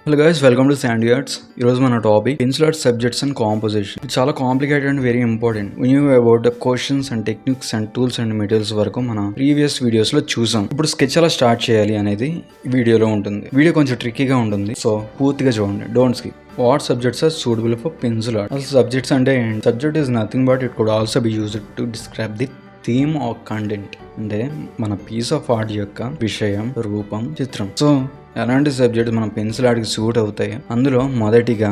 Hello guys, welcome to Sandy arts. ఈరోజు మన topic pencil art subjects and composition. ఇది చాలా complicated and very important. We knew about the questions and techniques and tools and materials వరకు మన previous videos లో చూసాం. ఇప్పుడు sketch ఎలా స్టార్ట్ చేయాలి అనేది వీడియోలో ఉంటుంది. వీడియో కొంచెం ట్రిక్కీగా ఉంటుంది, సో పూర్తిగా చూడండి, don't skip. What subjects are suitable for pencil art? అసలు సబ్జెక్ట్స్ అంటే ఏంటి? Subject is nothing but it could also be used to describe the theme of content. అంటే మన పీస్ ఆఫ్ ఆర్ట్ యొక్క విషయం, రూపం, చిత్రం. సో ఎలాంటి సబ్జెక్ట్ మన పెన్సిల్ ఆర్ట్కి సూట్ అవుతాయి? అందులో మొదటిగా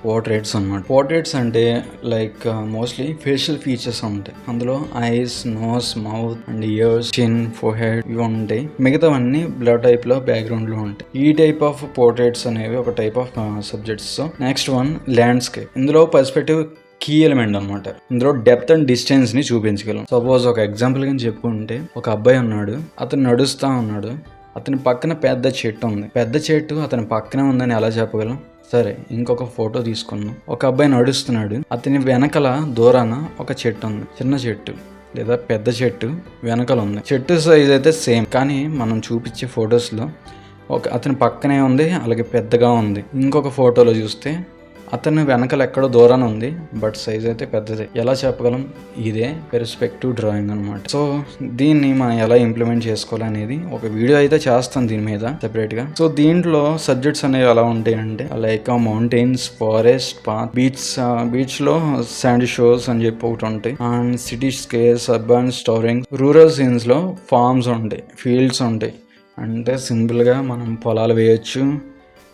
పోర్ట్రేట్స్ అన్నమాట. పోర్ట్రేట్స్ అంటే లైక్ మోస్ట్లీ ఫేషియల్ ఫీచర్స్ ఉంటాయి. అందులో eyes, nose, mouth and ears, chin, forehead ఇవి ఉంటాయి. మిగతావన్నీ బ్లర్ టైప్ లో బ్యాక్గ్రౌండ్ లో ఉంటాయి. ఈ టైప్ ఆఫ్ పోర్ట్రేట్స్ అనేవి ఒక type of subjects. Next one landscape. ఇందులో పర్స్పెక్టివ్ కీ ఎలిమెంట్ అనమాట. ఇందులో డెప్త్ అండ్ డిస్టెన్స్ ని చూపించగలం. సపోజ్ ఒక ఎగ్జాంపుల్ గా చెప్పుకుంటే, ఒక అబ్బాయి ఉన్నాడు, అతను నడుస్తా ఉన్నాడు, అతని పక్కన పెద్ద చెట్టు ఉంది. పెద్ద చెట్టు అతని పక్కనే ఉందని ఎలా చెప్పగలం? సరే, ఇంకొక ఫోటో తీసుకున్నాం. ఒక అబ్బాయి నడుస్తున్నాడు, అతని వెనకల దూరాన ఒక చెట్టు ఉంది. చిన్న చెట్టు లేదా పెద్ద చెట్టు వెనకల ఉంది. చెట్టు సైజ్ అయితే సేమ్, కానీ మనం చూపించే ఫొటోస్లో అతని పక్కనే ఉంది, అలాగే పెద్దగా ఉంది. ఇంకొక ఫోటోలో చూస్తే అతను వెనకలు ఎక్కడో దూరాన ఉంది, బట్ సైజ్ అయితే పెద్దదే. ఎలా చెప్పగలం? ఇదే పెర్స్పెక్టివ్ డ్రాయింగ్ అనమాట. సో దీన్ని మనం ఎలా ఇంప్లిమెంట్ చేసుకోవాలనేది ఒక వీడియో అయితే చేస్తాం దీని మీద సెపరేట్ గా. సో దీంట్లో సబ్జెక్ట్స్ అనేవి ఎలా ఉంటాయి అంటే, like mountains, forest, path, beach లో శాండ్ షోర్స్ అని చెప్పి ఒకటి ఉంటాయి. And city scales, urban storing, rural scenes లో ఫార్మ్స్ ఉంటాయి, ఫీల్డ్స్ ఉంటాయి. అంటే సింపుల్ గా మనం పొలాలు వేయొచ్చు,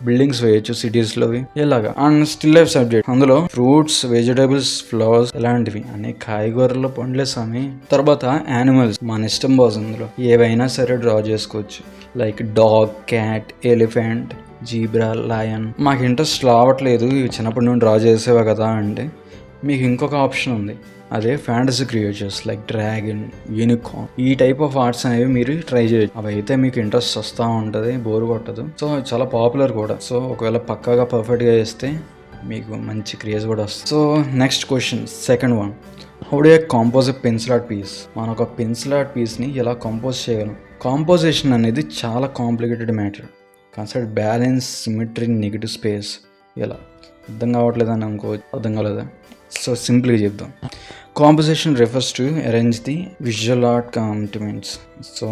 బిల్డింగ్స్ వేయచ్చు సిటీస్లో ఇలాగా. అండ్ స్టిల్ లైఫ్ సబ్జెక్ట్, అందులో ఫ్రూట్స్, వెజిటేబుల్స్, ఫ్లవర్స్ ఇలాంటివి అన్ని, కాయగూరలు, పండ్లే స్వామి. తర్వాత యానిమల్స్ మన ఇష్టం బాస్, అందులో ఏవైనా సరే డ్రా చేసుకోవచ్చు. Like dog, cat, elephant, zebra, lion. మాకు ఇంట్రెస్ట్ రావట్లేదు, ఇవి చిన్నప్పటి నుండి డ్రా చేసేవా కదా అంటే, మీకు ఇంకొక ఆప్షన్ ఉంది. అదే fantasy creatures like dragon, unicorn. ఈ టైప్ ఆఫ్ ఆర్ట్స్ అనేవి మీరు ట్రై చేయొచ్చు. అవి అయితే మీకు ఇంట్రెస్ట్ వస్తూ ఉంటుంది, బోర్ కొట్టదు. సో చాలా పాపులర్ కూడా. సో ఒకవేళ పక్కాగా పర్ఫెక్ట్గా చేస్తే మీకు మంచి క్రేజ్ కూడా వస్తుంది. So next question, second one, how do you compose a pencil art piece? మన ఒక పెన్సిల్ ఆర్ట్ పీస్ని ఎలా కంపోజ్ చేయగలం? కాంపోజిషన్ అనేది చాలా complicated matter. Consider balance, symmetry, negative space. ఇలా అర్థం కావట్లేదని అనుకోవచ్చు. అర్థం కాలేదా? సో సింపుల్గా చెప్దాం. Composition refers to arrange the visual art components. So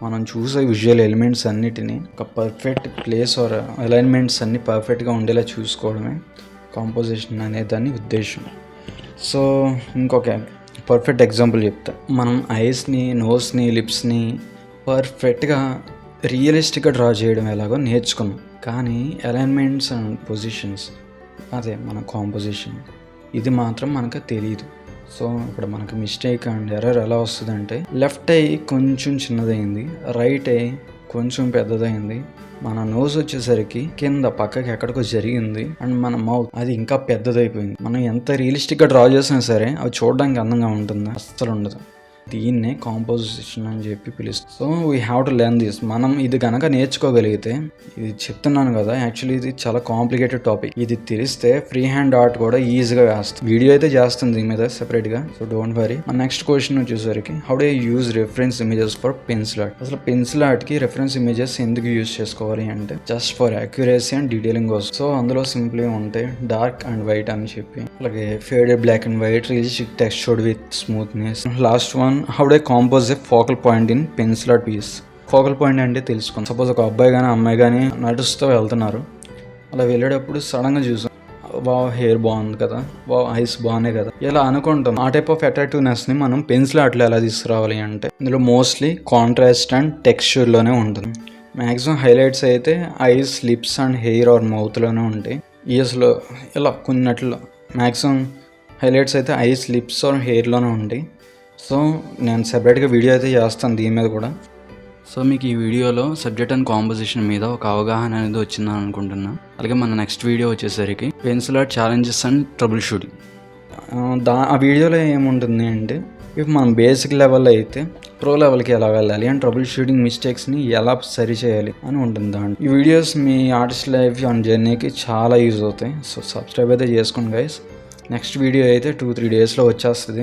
మనం చూసే విజువల్ ఎలిమెంట్స్ అన్నిటినీ ఒక పర్ఫెక్ట్ ప్లేస్ ఆర్ అలైన్మెంట్స్ అన్ని పర్ఫెక్ట్గా ఉండేలా చూసుకోవడమే కాంపోజిషన్ అనే దాని ఉద్దేశం. సో ఇంకొక పర్ఫెక్ట్ ఎగ్జాంపుల్ చెప్తా. మనం ఐస్ని, నోస్ని, లిప్స్ని పర్ఫెక్ట్గా రియలిస్టిక్గా డ్రా చేయడం ఎలాగో నేర్చుకున్నాం, కానీ అలైన్మెంట్స్ అండ్ పొజిషన్స్, అదే మన కాంపోజిషన్, ఇది మాత్రం మనకు తెలియదు. సో ఇక్కడ మనకు మిస్టేక్ అండ్ ఎర్రర్ ఎలా వస్తుంది అంటే, లెఫ్ట్ ఐ కొంచెం చిన్నదైంది, రైట్ ఐ కొంచెం పెద్దదైంది, మన నోస్ వచ్చేసరికి కింద పక్కకి ఎక్కడికో జరిగింది, అండ్ మన మౌత్ అది ఇంకా పెద్దదైపోయింది. మనం ఎంత రియలిస్టిక్గా డ్రా చేసినా సరే అవి చూడడానికి అందంగా ఉంటుందా? అస్సలు ఉండదు. దీన్నే కాంపోజిషన్ అని చెప్పి పిలుస్తాం. So we have to learn this. మనం ఇది కనుక నేర్చుకోగలిగితే, ఇది చెప్తున్నాను కదా, యాక్చువల్లీ ఇది చాలా కాంప్లికేటెడ్ టాపిక్. ఇది తెలిస్తే ఫ్రీ హ్యాండ్ ఆర్ట్ కూడా ఈజీగా వేస్తాం. వీడియో అయితే చేస్తుంది దీని మీద సెపరేట్ గా, సో డోంట్ వరీ. మన నెక్స్ట్ క్వశ్చన్ వచ్చేసరికి, how do you use reference images for pencil art? అసలు పెన్సిల్ ఆర్ట్ కి రెఫరెన్స్ ఇమేజెస్ ఎందుకు యూజ్ చేసుకోవాలి అంటే, just for accuracy and detailing కోసం. సో అందులో సింపుల్గా ఉంటాయి డార్క్ అండ్ వైట్ అని చెప్పి, అలాగే faded black and white, realistic textured with smoothness. Last one, how do compose a focal point in pencil art piece? Focal point అంటే తెలుసుకోండి. Suppose ఒక అబ్బాయి కానీ అమ్మాయి కానీ నడుస్తూ వెళ్తున్నారు, అలా వెళ్ళేటప్పుడు సడన్గా చూసాం, వావ్ హెయిర్ బాగుంది కదా, వావ్ ఐస్ బాగున్నాయి కదా, ఇలా అనుకుంటాం. ఆ టైప్ ఆఫ్ అట్రాక్టివ్నెస్ని మనం పెన్సిల్ ఆర్ట్లో ఎలా తీసుకురావాలి అంటే, ఇందులో మోస్ట్లీ కాంట్రాస్ట్ అండ్ టెక్స్చర్లోనే ఉంటుంది. మ్యాక్సిమం హైలైట్స్ అయితే eyes, lips and hair or మౌత్లోనే ఉంటాయి. ఇయర్స్లో ఇలా కొన్నిట్లో మ్యాక్సిమం హైలైట్స్ అయితే ఐస్, లిప్స్ ఆర్ హెయిర్లోనే ఉంటాయి. సో నేను సెపరేట్గా వీడియో అయితే చేస్తాను దీని మీద కూడా. సో మీకు ఈ వీడియోలో సబ్జెక్ట్ అండ్ కాంపోజిషన్ మీద ఒక అవగాహన అనేది వచ్చిందని అనుకుంటున్నా. అలాగే మన నెక్స్ట్ వీడియో వచ్చేసరికి pencil art challenges and trouble shooting. ఆ వీడియోలో ఏముంటుంది అంటే, ఇఫ్ మనం బేసిక్ లెవెల్లో అయితే ప్రో లెవెల్కి ఎలా వెళ్ళాలి అండ్ ట్రబుల్ షూటింగ్ మిస్టేక్స్ని ఎలా సరి చేయాలి అని ఉంటుంది దాంట్లో. ఈ వీడియోస్ మీ ఆర్టిస్ట్ లైఫ్ అండ్ జర్నీకి చాలా యూజ్ అవుతాయి. సో సబ్స్క్రైబ్ అయితే చేసుకోండి గైస్. నెక్స్ట్ వీడియో అయితే 2-3 డేస్లో వచ్చేస్తుంది.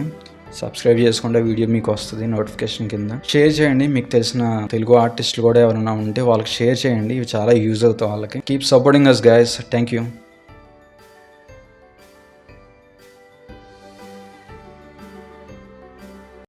సబ్స్క్రైబ్ చేసుకుంటే వీడియో మీకు వస్తుంది నోటిఫికేషన్ కింద. షేర్ చేయండి, మీకు తెలిసిన తెలుగు ఆర్టిస్టులు కూడా ఎవరైనా ఉంటే వాళ్ళకి షేర్ చేయండి, ఇవి చాలా యూజ్ అవుతాయి వాళ్ళకి. Keep supporting us guys. Thank you.